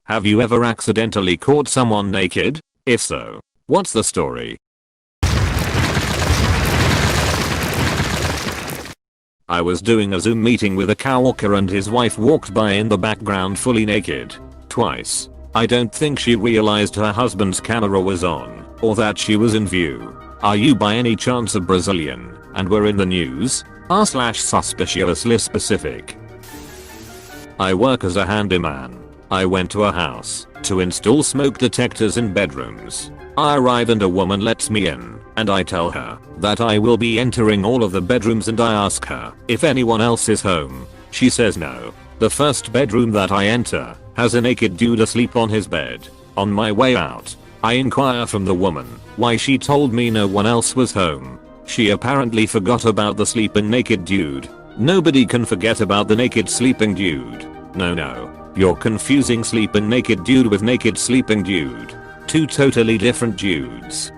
Have you ever accidentally caught someone naked? If so, what's the story? I was doing a Zoom meeting with a coworker and his wife walked by in the background fully naked. Twice. I don't think she realized her husband's camera was on, or that she was in view. Are you by any chance a Brazilian, and were in the news? r/suspiciously specific. I work as a handyman. I went to a house to install smoke detectors in bedrooms. I arrive and a woman lets me in, and I tell her that I will be entering all of the bedrooms and I ask her if anyone else is home. She says no. The first bedroom that I enter has a naked dude asleep on his bed. On my way out, I inquire from the woman why she told me no one else was home. She apparently forgot about the sleeping naked dude. Nobody can forget about the naked sleeping dude. No. You're confusing sleeping naked dude with naked sleeping dude. Two totally different dudes.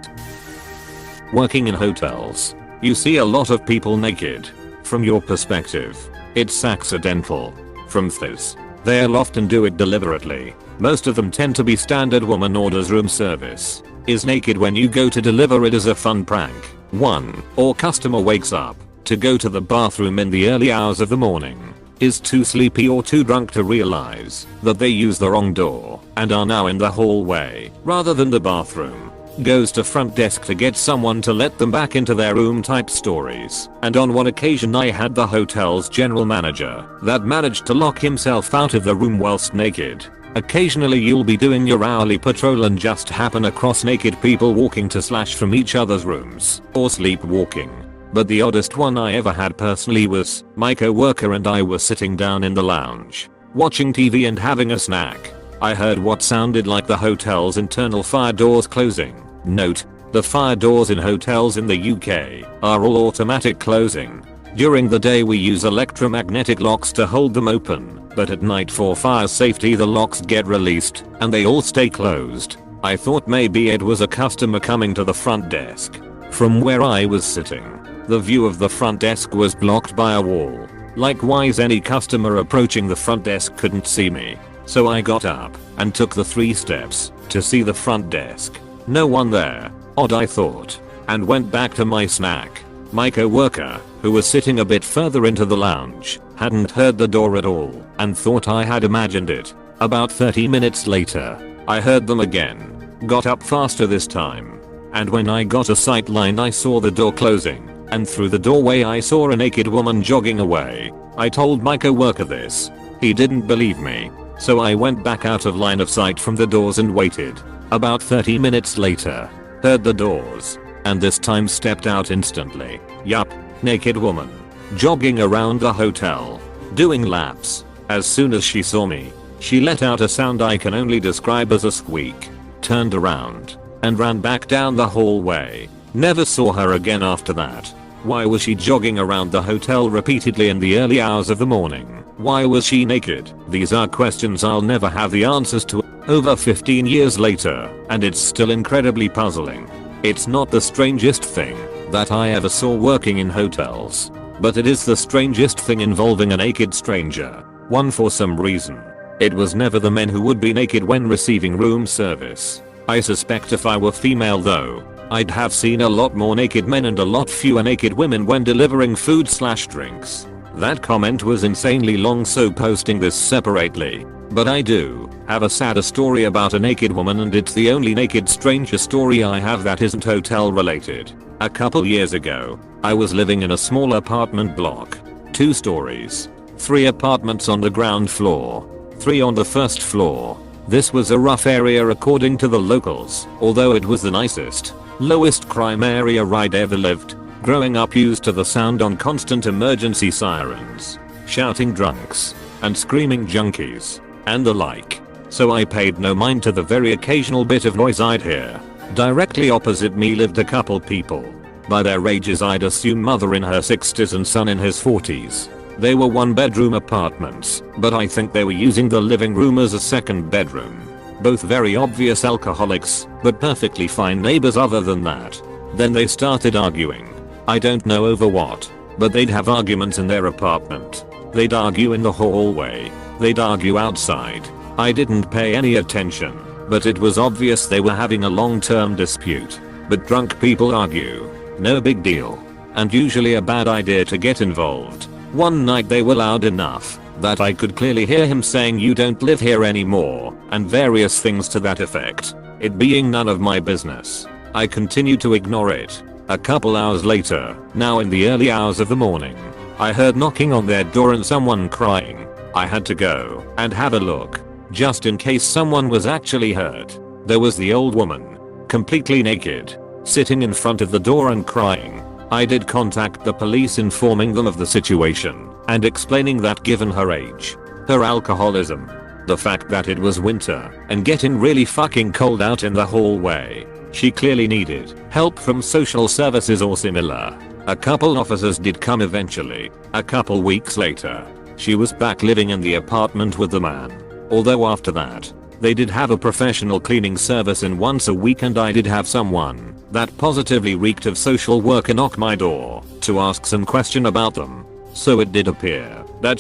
Working in hotels. You see a lot of people naked. From your perspective, it's accidental. From this, they'll often do it deliberately. Most of them tend to be standard woman orders room service. Is naked when you go to deliver it as a fun prank. 1. Or customer wakes up to go to the bathroom in the early hours of the morning. Is too sleepy or too drunk to realize that they used the wrong door and are now in the hallway rather than the bathroom. Goes to front desk to get someone to let them back into their room type stories. And on one occasion I had the hotel's general manager that managed to lock himself out of the room whilst naked. Occasionally you'll be doing your hourly patrol and just happen across naked people walking to / from each other's rooms or sleepwalking. But the oddest one I ever had personally was my coworker and I were sitting down in the lounge, watching TV and having a snack. I heard what sounded like the hotel's internal fire doors closing. Note, the fire doors in hotels in the UK are all automatic closing. During the day we use electromagnetic locks to hold them open, but at night for fire safety the locks get released and they all stay closed. I thought maybe it was a customer coming to the front desk. From where I was sitting, the view of the front desk was blocked by a wall. Likewise any customer approaching the front desk couldn't see me. So I got up and took the 3 steps to see the front desk. No one there. Odd I thought. And went back to my snack. My coworker, who was sitting a bit further into the lounge, hadn't heard the door at all and thought I had imagined it. About 30 minutes later, I heard them again. Got up faster this time. And when I got a sight line I saw the door closing. And through the doorway I saw a naked woman jogging away. I told my coworker this. He didn't believe me. So I went back out of line of sight from the doors and waited. About 30 minutes later, heard the doors. And this time stepped out instantly. Yup, naked woman. Jogging around the hotel. Doing laps. As soon as she saw me, she let out a sound I can only describe as a squeak. Turned around. And ran back down the hallway. Never saw her again after that. Why was she jogging around the hotel repeatedly in the early hours of the morning? Why was she naked? These are questions I'll never have the answers to. Over 15 years later, and it's still incredibly puzzling. It's not the strangest thing that I ever saw working in hotels, but it is the strangest thing involving a naked stranger. One for some reason. It was never the men who would be naked when receiving room service. I suspect if I were female though, I'd have seen a lot more naked men and a lot fewer naked women when delivering food/drinks. That comment was insanely long, so posting this separately. But I do have a sadder story about a naked woman, and it's the only naked stranger story I have that isn't hotel related. A couple years ago, I was living in a small apartment block. 2 stories. 3 apartments on the ground floor. 3 on the first floor. This was a rough area according to the locals, although it was the nicest, lowest crime area I'd ever lived. Growing up used to the sound on constant emergency sirens, shouting drunks, and screaming junkies, and the like. So I paid no mind to the very occasional bit of noise I'd hear. Directly opposite me lived a couple people. By their ages I'd assume mother in her 60s and son in his 40s. They were 1-bedroom apartments, but I think they were using the living room as a 2nd bedroom. Both very obvious alcoholics, but perfectly fine neighbors other than that. Then they started arguing. I don't know over what, but they'd have arguments in their apartment. They'd argue in the hallway. They'd argue outside. I didn't pay any attention, but it was obvious they were having a long-term dispute. But drunk people argue. No big deal. And usually a bad idea to get involved. One night they were loud enough that I could clearly hear him saying "you don't live here anymore" and various things to that effect. It being none of my business, I continued to ignore it. A couple hours later, now in the early hours of the morning, I heard knocking on their door and someone crying. I had to go and have a look, just in case someone was actually hurt. There was the old woman, completely naked, sitting in front of the door and crying. I did contact the police, informing them of the situation and explaining that given her age, her alcoholism, the fact that it was winter and getting really fucking cold out in the hallway, she clearly needed help from social services or similar. A couple officers did come eventually. A couple weeks later, she was back living in the apartment with the man. Although after that, they did have a professional cleaning service in once a week, and I did have someone that positively reeked of social worker knock my door to ask some question about them. So it did appear that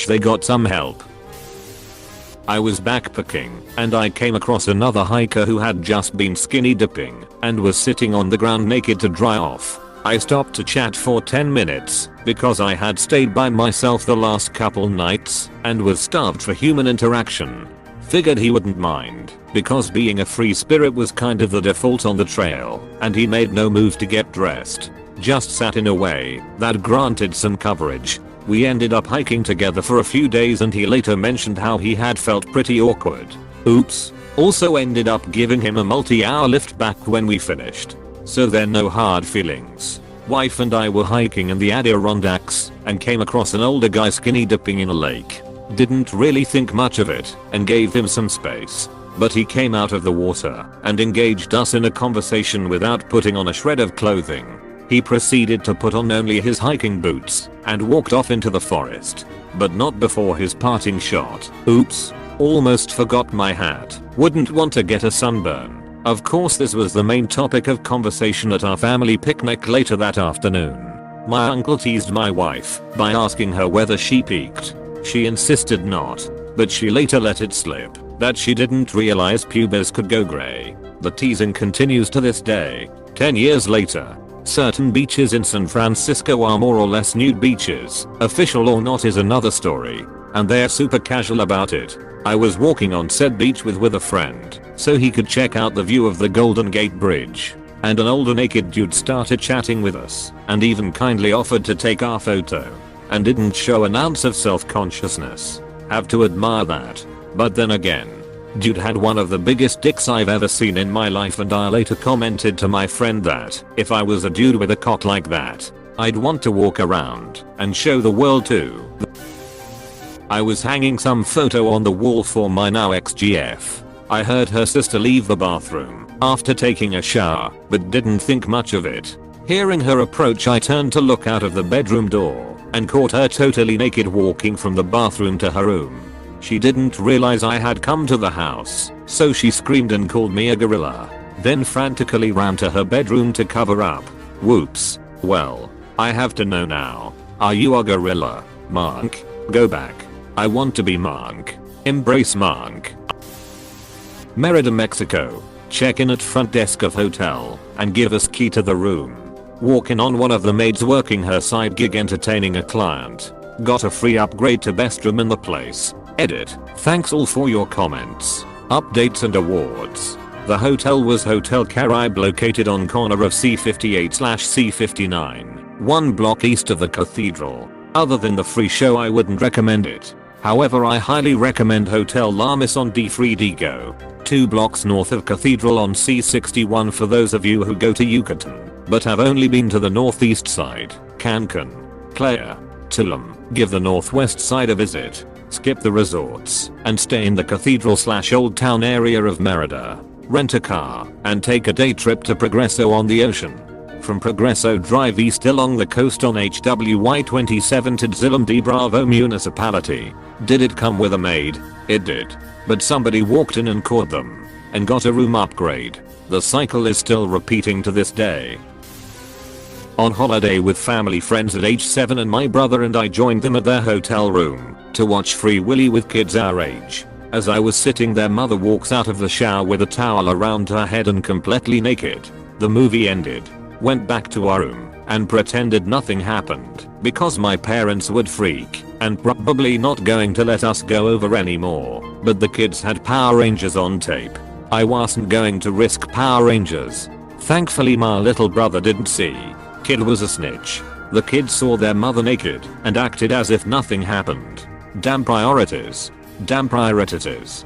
they got some help. I was backpacking and I came across another hiker who had just been skinny dipping and was sitting on the ground naked to dry off. I stopped to chat for 10 minutes because I had stayed by myself the last couple nights and was starved for human interaction. Figured he wouldn't mind because being a free spirit was kind of the default on the trail, and he made no move to get dressed. Just sat in a way that granted some coverage. We ended up hiking together for a few days and he later mentioned how he had felt pretty awkward. Oops. Also ended up giving him a multi-hour lift back when we finished. So there no hard feelings. Wife and I were hiking in the Adirondacks and came across an older guy skinny dipping in a lake. Didn't really think much of it and gave him some space. But he came out of the water and engaged us in a conversation without putting on a shred of clothing. He proceeded to put on only his hiking boots and walked off into the forest. But not before his parting shot. Oops. Almost forgot my hat. Wouldn't want to get a sunburn. Of course, this was the main topic of conversation at our family picnic later that afternoon. My uncle teased my wife by asking her whether she peeked. She insisted not, but she later let it slip that she didn't realize pubes could go gray. The teasing continues to this day. 10 years later, certain beaches in San Francisco are more or less nude beaches. Official or not is another story, and they're super casual about it. I was walking on said beach with a friend so he could check out the view of the Golden Gate Bridge, and an older naked dude started chatting with us and even kindly offered to take our photo and didn't show an ounce of self-consciousness. Have to admire that. But then again, dude had one of the biggest dicks I've ever seen in my life, and I later commented to my friend that if I was a dude with a cock like that, I'd want to walk around and show the world too. I was hanging some photo on the wall for my now ex-GF. I heard her sister leave the bathroom after taking a shower, but didn't think much of it. Hearing her approach, I turned to look out of the bedroom door and caught her totally naked walking from the bathroom to her room. She didn't realize I had come to the house, so she screamed and called me a gorilla, then frantically ran to her bedroom to cover up. Whoops. Well, I have to know now. Are you a gorilla, Monk? Go back. I want to be Monk. Embrace Monk. Merida, Mexico. Check in at front desk of hotel and give us key to the room. Walking on one of the maids working her side gig entertaining a client. Got a free upgrade to best room in the place. Edit. Thanks all for your comments, updates and awards. The hotel was Hotel Caribe, located on corner of C58/C59, 1 block east of the cathedral. Other than the free show, I wouldn't recommend it. However, I highly recommend Hotel Lamis on D. Friedigo, 2 blocks north of Cathedral on C61 for those of you who go to Yucatan but have only been to the northeast side, Cancun, Playa, Tulum. Give the northwest side a visit, skip the resorts, and stay in the Cathedral/Old Town area of Merida. Rent a car and take a day trip to Progreso on the ocean. From Progreso, drive east along the coast on HWY 27 to Tzilum de Bravo municipality. Did it come with a maid? It did. But somebody walked in and caught them and got a room upgrade. The cycle is still repeating to this day. On holiday with family friends at age 7, and my brother and I joined them at their hotel room to watch Free Willy with kids our age. As I was sitting there, mother walks out of the shower with a towel around her head and completely naked. The movie ended. Went back to our room and pretended nothing happened because my parents would freak and probably not going to let us go over anymore. But the kids had Power Rangers on tape. I wasn't going to risk Power Rangers. Thankfully my little brother didn't see. Kid was a snitch. The kids saw their mother naked and acted as if nothing happened. Damn priorities. Damn priorities.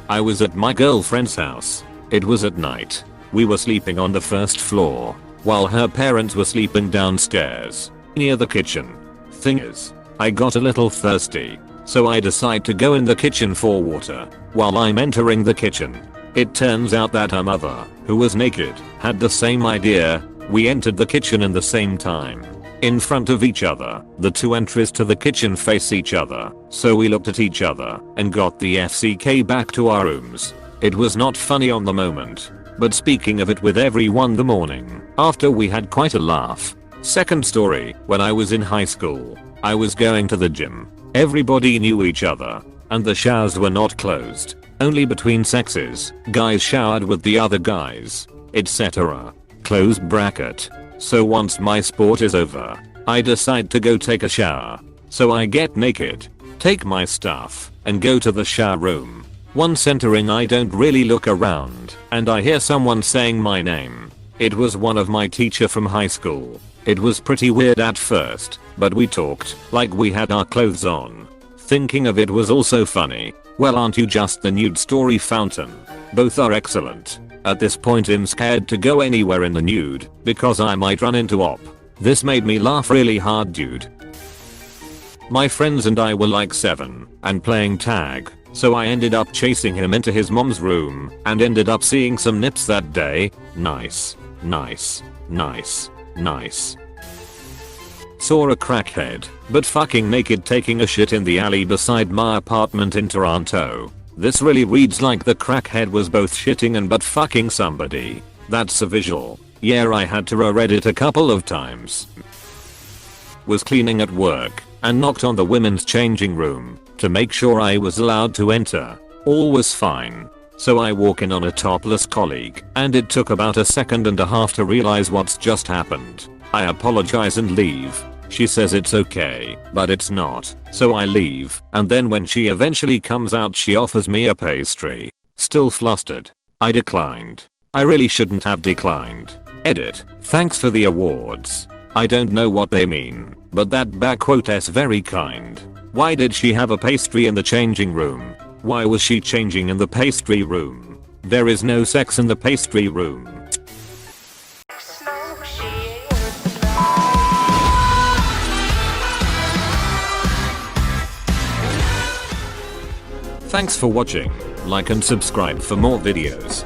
I was at my girlfriend's house. It was at night. We were sleeping on the first floor while her parents were sleeping downstairs near the kitchen. Thing is, I got a little thirsty, so I decide to go in the kitchen for water. While I'm entering the kitchen, it turns out that her mother, who was naked, had the same idea. We entered the kitchen in the same time. In front of each other, the two entries to the kitchen face each other, so we looked at each other and got the FCK back to our rooms. It was not funny on the moment, but speaking of it with everyone the morning after, we had quite a laugh. Second story, when I was in high school, I was going to the gym. Everybody knew each other, and the showers were not closed, only between sexes. Guys showered with the other guys, etc. Close bracket. So once my sport is over, I decide to go take a shower. So I get naked, take my stuff, and go to the shower room. Once entering, I don't really look around, and I hear someone saying my name. It was one of my teacher from high school. It was pretty weird at first, but we talked like we had our clothes on. Thinking of it was also funny. Well, aren't you just the nude story fountain? Both are excellent. At this point I'm scared to go anywhere in the nude because I might run into op. This made me laugh really hard, dude. My friends and I were like 7 and playing tag, so I ended up chasing him into his mom's room and ended up seeing some nips that day. Nice. Nice. Nice. Nice. Saw a crackhead, but fucking naked, taking a shit in the alley beside my apartment in Toronto. This really reads like the crackhead was both shitting and butt fucking somebody. That's a visual. Yeah, I had to reread it a couple of times. Was cleaning at work and knocked on the women's changing room to make sure I was allowed to enter. All was fine. So I walk in on a topless colleague, and it took about a second and a half to realize what's just happened. I apologize and leave. She says it's okay, but it's not. So I leave, and then when she eventually comes out, she offers me a pastry. Still flustered. I declined. I really shouldn't have declined. Edit. Thanks for the awards. I don't know what they mean, but that back quote is very kind. Why did she have a pastry in the changing room? Why was she changing in the pastry room? There is no sex in the pastry room. Thanks for watching. Like and subscribe for more videos.